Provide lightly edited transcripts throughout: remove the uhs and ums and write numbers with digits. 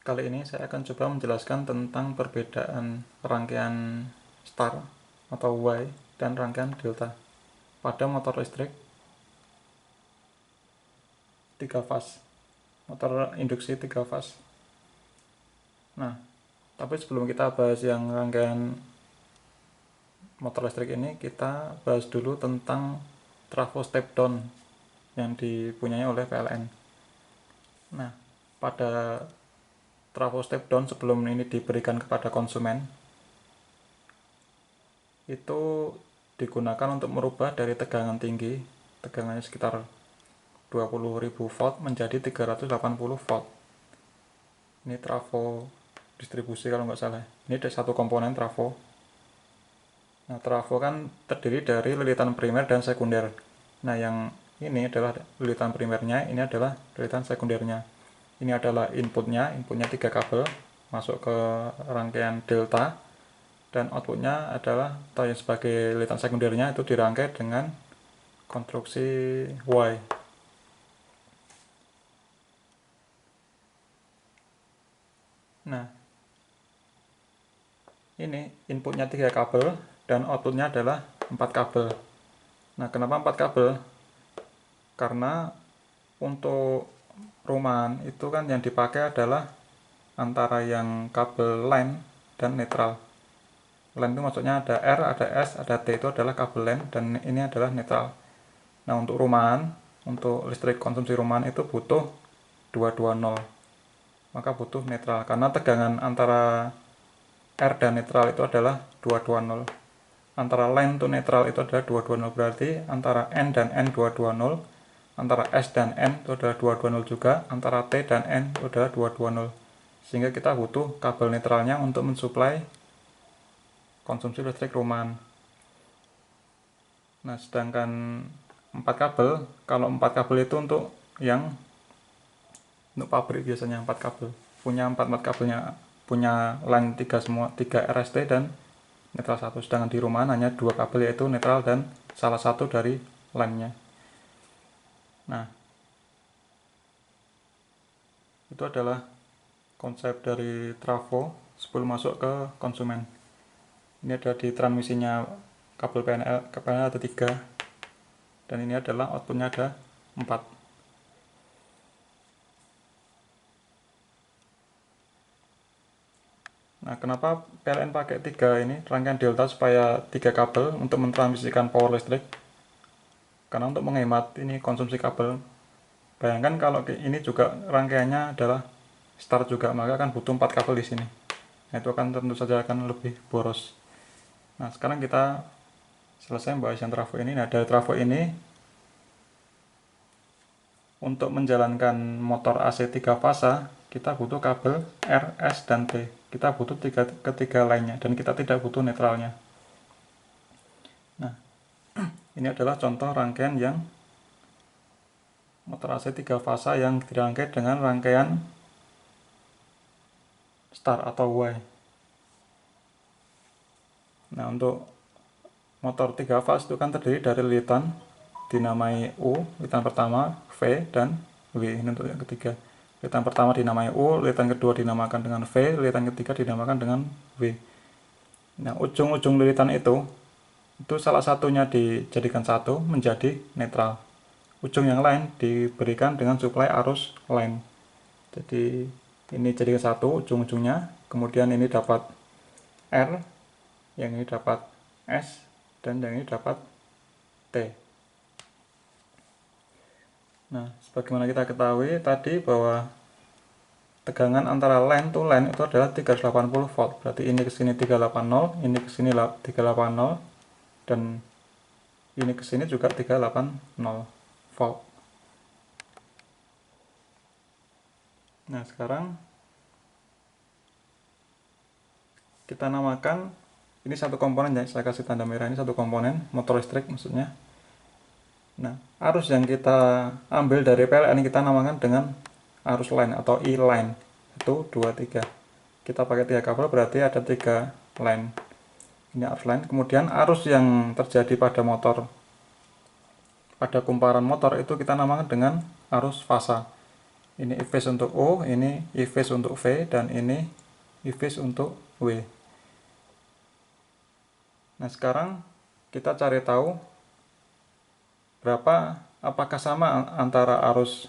Kali ini saya akan coba menjelaskan tentang perbedaan rangkaian star atau Y dan rangkaian delta pada motor listrik 3 fase, motor induksi 3 fase. Nah, tapi sebelum kita bahas yang rangkaian motor listrik ini, kita bahas dulu tentang trafo step down yang dipunyai oleh PLN. Nah, pada trafo step down sebelum ini diberikan kepada konsumen, itu digunakan untuk merubah dari tegangan tinggi, tegangannya sekitar 20.000 volt menjadi 380 volt. Ini trafo distribusi kalau nggak salah. Ini ada satu komponen trafo. Nah, trafo kan terdiri dari lilitan primer dan sekunder. Nah, yang ini adalah lilitan primernya, ini adalah lilitan sekundernya. Ini adalah inputnya 3 kabel masuk ke rangkaian delta, dan outputnya adalah atau yang sebagai lilitan sekundernya itu dirangkai dengan konstruksi Y. Nah, ini inputnya 3 kabel dan outputnya adalah 4 kabel. Nah, kenapa 4 kabel? Karena untuk rumahan itu kan yang dipakai adalah antara yang kabel line dan netral. Line itu maksudnya ada R, ada S, ada T, itu adalah kabel line, dan ini adalah netral. Nah, untuk rumahan, untuk listrik konsumsi rumahan itu butuh 220, maka butuh netral karena tegangan antara R dan netral itu adalah 220. Antara line to netral itu adalah 220, berarti antara N dan N 220, antara S dan N itu adalah 220 juga, antara T dan N itu adalah 220. Sehingga kita butuh kabel netralnya untuk mensuplai konsumsi listrik rumahan. Nah, sedangkan 4 kabel, kalau 4 kabel itu untuk pabrik biasanya 4 kabel. Punya 4 kabelnya, punya line 3 semua, 3 RST dan netral 1. Sedangkan di rumahan hanya 2 kabel, yaitu netral dan salah satu dari line-nya. Nah, itu adalah konsep dari trafo sebelum masuk ke konsumen. Ini ada di transmisinya kabel PNL, ada 3, dan ini adalah outputnya ada 4. Nah, kenapa PLN pakai 3 ini rangkaian delta supaya 3 kabel untuk mentransmisikan power listrik? Karena untuk menghemat ini konsumsi kabel. Bayangkan kalau ini juga rangkaiannya adalah star juga, maka akan butuh 4 kabel di sini. Nah, itu akan tentu saja akan lebih boros. Nah, sekarang kita selesai membahas yang trafo ini. Nah, dari trafo ini, untuk menjalankan motor AC 3 fasa, kita butuh kabel R, S, dan T. Kita butuh ketiga lainnya, dan kita tidak butuh netralnya. Nah, ini adalah contoh rangkaian yang motor AC 3 fasa yang dirangkai dengan rangkaian star atau Y. Nah, untuk motor 3 fase itu kan terdiri dari lilitan dinamai U, lilitan pertama, V, dan W. Ini untuk yang ketiga. Lilitan pertama dinamai U, lilitan kedua dinamakan dengan V, lilitan ketiga dinamakan dengan W. Nah, ujung-ujung lilitan itu salah satunya dijadikan satu menjadi netral. Ujung yang lain diberikan dengan suplai arus line. Jadi ini jadikan satu ujung-ujungnya, kemudian ini dapat R, yang ini dapat S, dan yang ini dapat T. Nah, sebagaimana kita ketahui tadi bahwa tegangan antara line to line itu adalah 380 volt. Berarti ini ke sini 380, ini ke sini 380, dan ini ke sini juga 380 volt. Nah, sekarang kita namakan ini satu komponen, ya saya kasih tanda merah, ini satu komponen motor listrik maksudnya. Nah, arus yang kita ambil dari PLN kita namakan dengan arus line atau E-line. 1, 2, 3. Kita pakai 3 kabel berarti ada 3 line. Ini arus line. Kemudian arus yang terjadi pada motor, pada kumparan motor itu kita namakan dengan arus fasa. Ini E phase untuk O, ini E phase untuk V, dan ini E phase untuk W. Nah, sekarang kita cari tahu apakah sama antara arus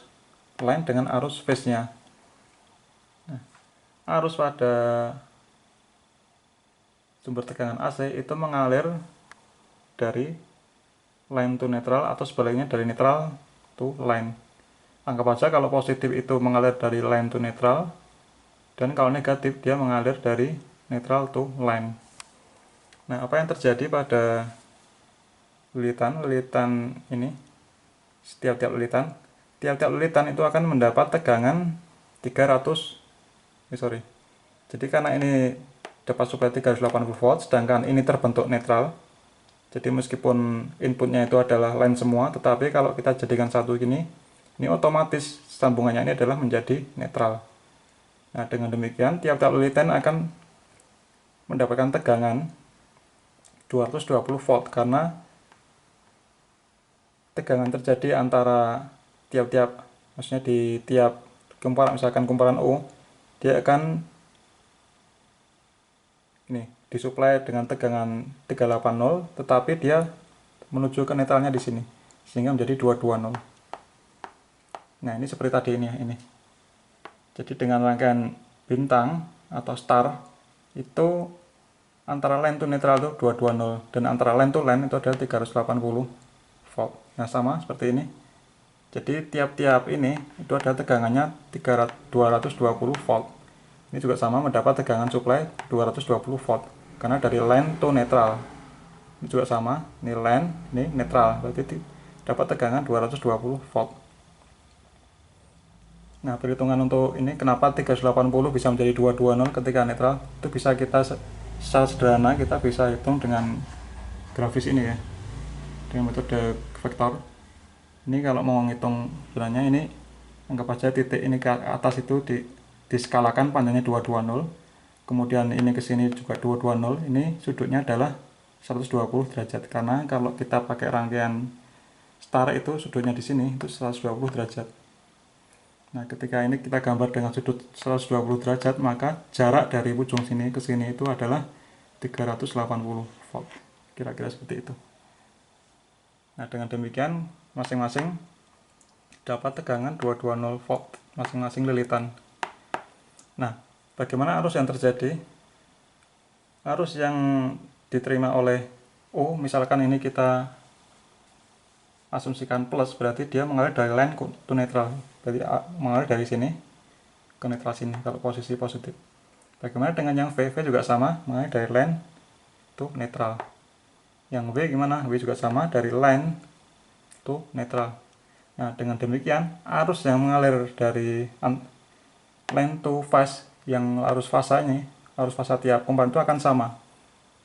line dengan arus phase-nya. Nah, arus pada sumber tegangan AC itu mengalir dari line to neutral atau sebaliknya dari neutral to line. Anggap aja kalau positif itu mengalir dari line to neutral, dan kalau negatif dia mengalir dari neutral to line. Nah, apa yang terjadi pada lilitan ini, tiap-tiap lilitan itu akan mendapat tegangan 300, jadi karena ini dapat suplai 380 volt, sedangkan ini terbentuk netral, jadi meskipun inputnya itu adalah line semua, tetapi kalau kita jadikan satu gini, ini otomatis sambungannya ini adalah menjadi netral. Nah, dengan demikian tiap-tiap lilitan akan mendapatkan tegangan 220 volt karena tegangan terjadi antara tiap-tiap, maksudnya di tiap kumparan, misalkan kumparan O, dia akan ini disuplai dengan tegangan 380, tetapi dia menuju ke netralnya di sini sehingga menjadi 220. Nah, ini seperti tadi ini. Jadi dengan rangkaian bintang atau star itu antara line to neutral itu 220, dan antara line to line itu adalah 380 volt. Nah, sama seperti ini. Jadi tiap-tiap ini itu ada tegangannya 220 volt. Ini juga sama mendapat tegangan suplai 220 volt karena dari line to neutral. Ini juga sama, ini line, ini netral, berarti dapat tegangan 220 volt. Nah, perhitungan untuk ini kenapa 380 bisa menjadi 220 ketika netral, itu bisa kita secara sederhana kita bisa hitung dengan grafis ini ya, dengan metode vektor. Ini kalau mau ngitung sebenarnya ini anggap aja titik ini ke atas itu diskalakan panjangnya 220, kemudian ini ke sini juga 220, ini sudutnya adalah 120 derajat karena kalau kita pakai rangkaian star itu sudutnya di sini itu 120 derajat. Nah, ketika ini kita gambar dengan sudut 120 derajat, maka jarak dari ujung sini ke sini itu adalah 380 volt. Kira-kira seperti itu. Nah, dengan demikian masing-masing dapat tegangan 220 volt masing-masing lilitan. Nah, bagaimana arus yang terjadi? Arus yang diterima oleh O, misalkan ini kita asumsikan plus, berarti dia mengalir dari line to neutral, berarti mengalir dari sini ke netral sini kalau posisi positif. Bagaimana dengan yang V? V juga sama, mengalir dari line to neutral. Yang W gimana? W juga sama, dari line to neutral. Nah, dengan demikian arus yang mengalir dari line to phase, yang arus fasa ini, arus fasa tiap komponen itu akan sama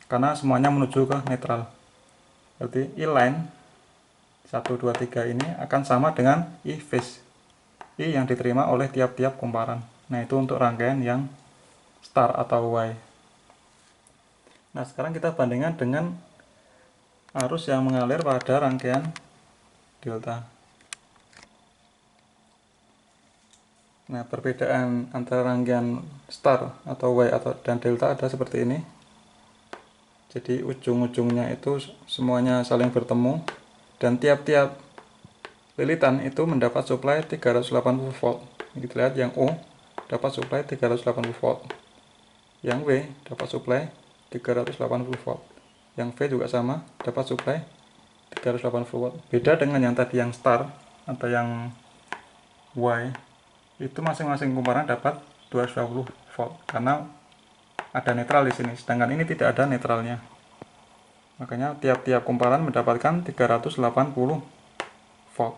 karena semuanya menuju ke netral. Berarti I line 1, 2, 3 ini akan sama dengan I phase, I yang diterima oleh tiap-tiap kumparan. Nah, itu untuk rangkaian yang star atau Y. Nah, sekarang kita bandingkan dengan arus yang mengalir pada rangkaian delta. Nah, perbedaan antara rangkaian star atau Y dan delta ada seperti ini. Jadi ujung-ujungnya itu semuanya saling bertemu, dan tiap-tiap lilitan itu mendapat suplai 380 volt. Kita lihat yang O dapat suplai 380 volt, yang W dapat suplai 380 volt, yang V juga sama dapat suplai 380 volt. Beda dengan yang tadi yang star atau yang Y, itu masing-masing kumparan dapat 220 volt karena ada netral di sini, sedangkan ini tidak ada netralnya. Makanya tiap-tiap kumparan mendapatkan 380 volt.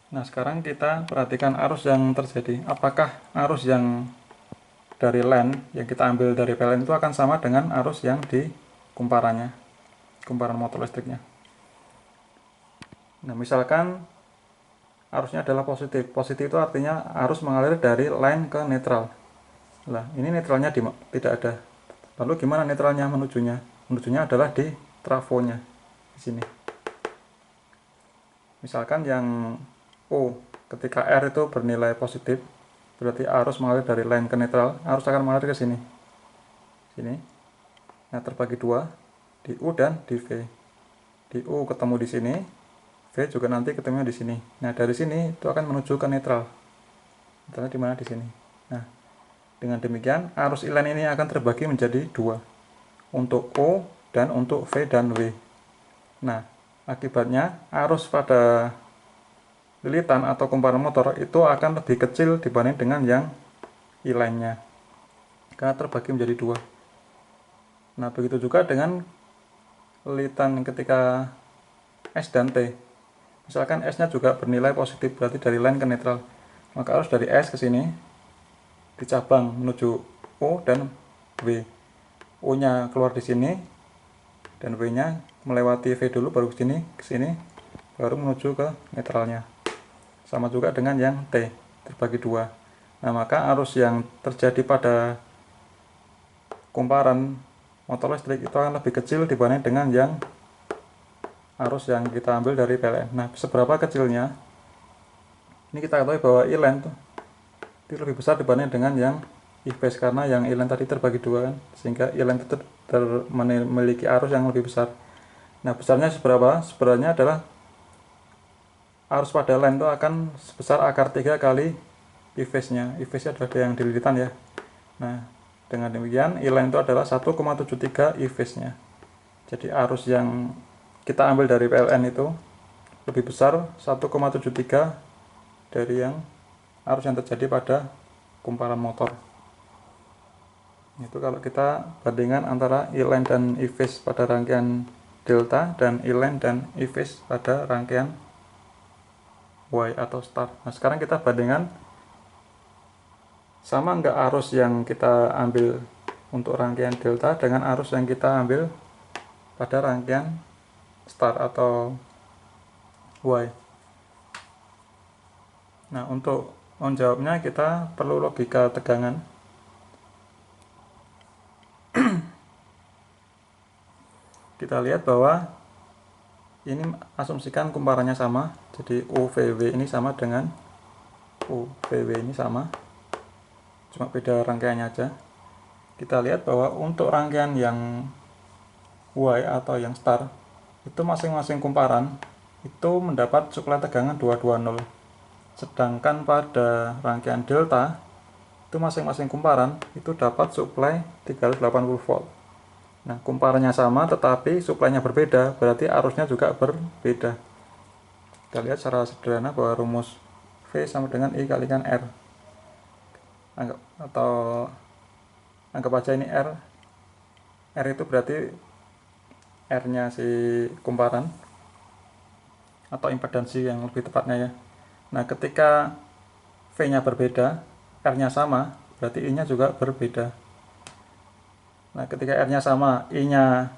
Nah, sekarang kita perhatikan arus yang terjadi. Apakah arus yang dari line yang kita ambil dari PLN itu akan sama dengan arus yang di kumparannya, kumparan motor listriknya. Nah, misalkan arusnya adalah positif. Positif itu artinya arus mengalir dari line ke netral. Nah, ini netralnya tidak ada. Lalu gimana netralnya menujunya? Menujunya adalah di trafonya di sini. Misalkan yang O ketika R itu bernilai positif, berarti arus mengalir dari line ke netral, arus akan mengalir ke sini. Nah, terbagi dua, di U dan di V. Di U ketemu di sini, V juga nanti ketemu di sini. Nah, dari sini itu akan menuju ke netral. Netralnya di mana? Di sini. Nah, dengan demikian arus inline ini akan terbagi menjadi dua, untuk O dan untuk V dan W. Nah, akibatnya arus pada lilitan atau kumparan motor itu akan lebih kecil dibanding dengan yang inline-nya, karena terbagi menjadi dua. Nah, begitu juga dengan lilitan ketika S dan T. Misalkan S-nya juga bernilai positif, berarti dari line ke netral, maka arus dari S ke sini dicabang menuju O dan W. O-nya keluar di sini dan W-nya melewati V dulu baru ke sini baru menuju ke netralnya. Sama juga dengan yang T, terbagi dua. Nah, maka arus yang terjadi pada kumparan motor listrik itu akan lebih kecil dibanding dengan yang arus yang kita ambil dari PLN. Nah, seberapa kecilnya? Ini kita ketahui bahwa inline itu lebih besar dibanding dengan yang e-phase, karena yang inline tadi terbagi dua kan, sehingga inline itu memiliki arus yang lebih besar. Nah, besarnya seberapa? Sebenarnya adalah arus pada line itu akan sebesar akar 3 kali e-phase-nya. E-phase adalah yang di lilitan ya. Nah, dengan demikian inline itu adalah 1,73 e-phase-nya. Jadi arus yang kita ambil dari PLN itu lebih besar 1,73 dari yang arus yang terjadi pada kumparan motor. Itu kalau kita bandingkan antara inline dan e-phase pada rangkaian delta dan inline dan e-phase pada rangkaian Y atau star. Nah, sekarang kita bandingkan sama enggak arus yang kita ambil untuk rangkaian delta dengan arus yang kita ambil pada rangkaian star atau Y. Nah, untuk menjawabnya kita perlu logika tegangan. Kita lihat bahwa ini asumsikan kumparannya sama, jadi UVW ini sama dengan UVW ini sama, cuma beda rangkaiannya aja. Kita lihat bahwa untuk rangkaian yang Y atau yang star itu masing-masing kumparan itu mendapat suplai tegangan 220, sedangkan pada rangkaian delta itu masing-masing kumparan itu dapat suplai 380 volt. Nah, kumparannya sama tetapi suplainya berbeda, berarti arusnya juga berbeda. Kita lihat secara sederhana bahwa rumus V sama dengan I kalikan R. Anggap aja ini R. R itu berarti R-nya si kumparan atau impedansi yang lebih tepatnya ya. Nah, ketika V-nya berbeda, R-nya sama, berarti I-nya juga berbeda. Nah, ketika R-nya sama, R-nya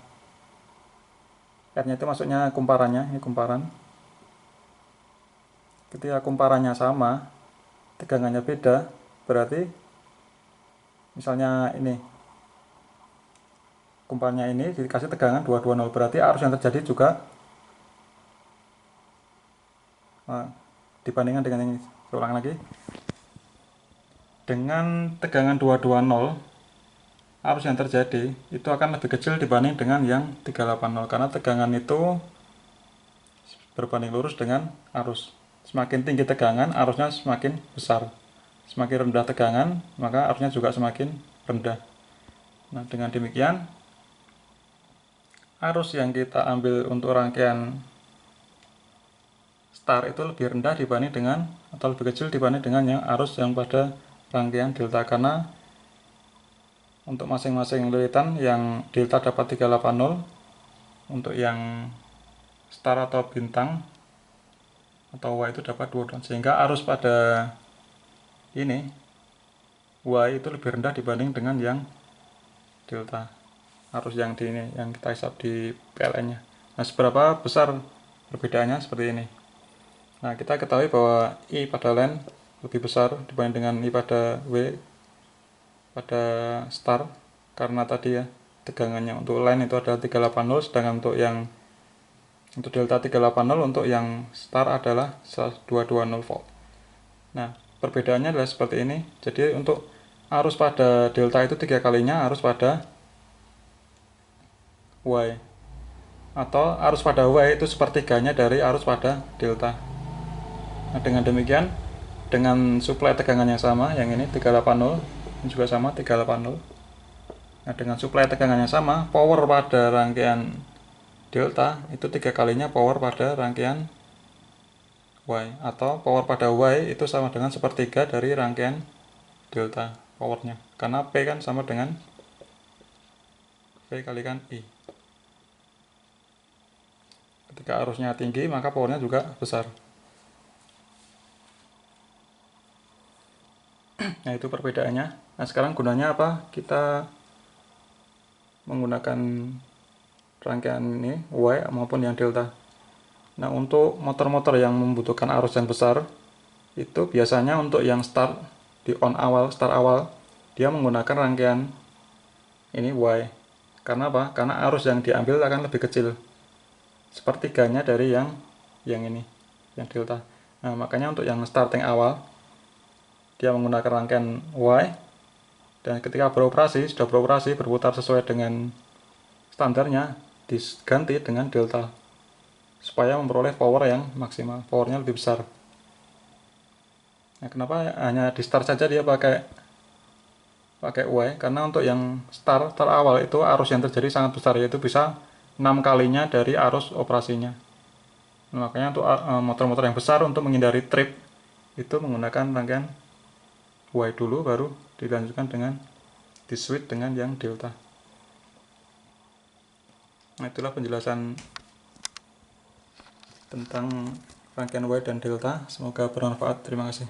itu maksudnya kumparannya, ini kumparan. Ketika kumparannya sama, tegangannya beda, berarti misalnya ini kumparannya ini dikasih tegangan 220, berarti arus yang terjadi juga dibandingkan dengan ini. Saya ulang lagi. Dengan tegangan 220, arus yang terjadi itu akan lebih kecil dibanding dengan yang 380, karena tegangan itu berbanding lurus dengan arus. Semakin tinggi tegangan, arusnya semakin besar. Semakin rendah tegangan, maka arusnya juga semakin rendah. Nah, dengan demikian arus yang kita ambil untuk rangkaian star itu lebih rendah dibanding dengan, atau lebih kecil dibanding dengan yang arus yang pada rangkaian delta, karena untuk masing-masing lilitan yang delta dapat 380, untuk yang star atau bintang atau Y itu dapat 22, sehingga arus pada ini Y itu lebih rendah dibanding dengan yang delta, arus yang di ini yang kita hisap di PLN-nya. Nah, seberapa besar perbedaannya seperti ini. Nah, kita ketahui bahwa I pada line lebih besar dibanding dengan I pada W pada star, karena tadi ya tegangannya untuk line itu adalah 380, sedangkan untuk delta 380, untuk yang star adalah 220 volt. Nah, perbedaannya adalah seperti ini. Jadi untuk arus pada delta itu 3 kalinya arus pada Y, atau arus pada Y itu sepertiganya dari arus pada delta. Nah, dengan demikian, dengan suplai tegangan yang sama, yang ini 380, ini juga sama 380. Nah, dengan suplai tegangan yang sama, power pada rangkaian delta itu 3 kalinya power pada rangkaian Y, atau power pada Y itu sama dengan sepertiga dari rangkaian delta powernya, karena P kan sama dengan P kalikan I. Ketika arusnya tinggi maka powernya juga besar. Nah, itu perbedaannya. Nah, sekarang gunanya apa? Kita menggunakan rangkaian ini Y maupun yang delta. Nah, untuk motor-motor yang membutuhkan arus yang besar itu biasanya untuk yang start di start awal dia menggunakan rangkaian ini Y. Karena apa? Karena arus yang diambil akan lebih kecil, sepertiganya dari yang ini, yang delta. Nah, makanya untuk yang starting awal dia menggunakan rangkaian Y, dan ketika sudah beroperasi berputar sesuai dengan standarnya, diganti dengan delta supaya memperoleh power yang maksimal, powernya lebih besar. Nah, kenapa hanya di start saja dia pakai Y? Karena untuk yang start awal itu arus yang terjadi sangat besar, yaitu bisa 6 kalinya dari arus operasinya. Nah, makanya untuk motor-motor yang besar, untuk menghindari trip itu menggunakan rangkaian Y dulu, baru dilanjutkan dengan di switch dengan yang delta. Nah, itulah penjelasan tentang rangkaian Y dan delta. Semoga bermanfaat. Terima kasih.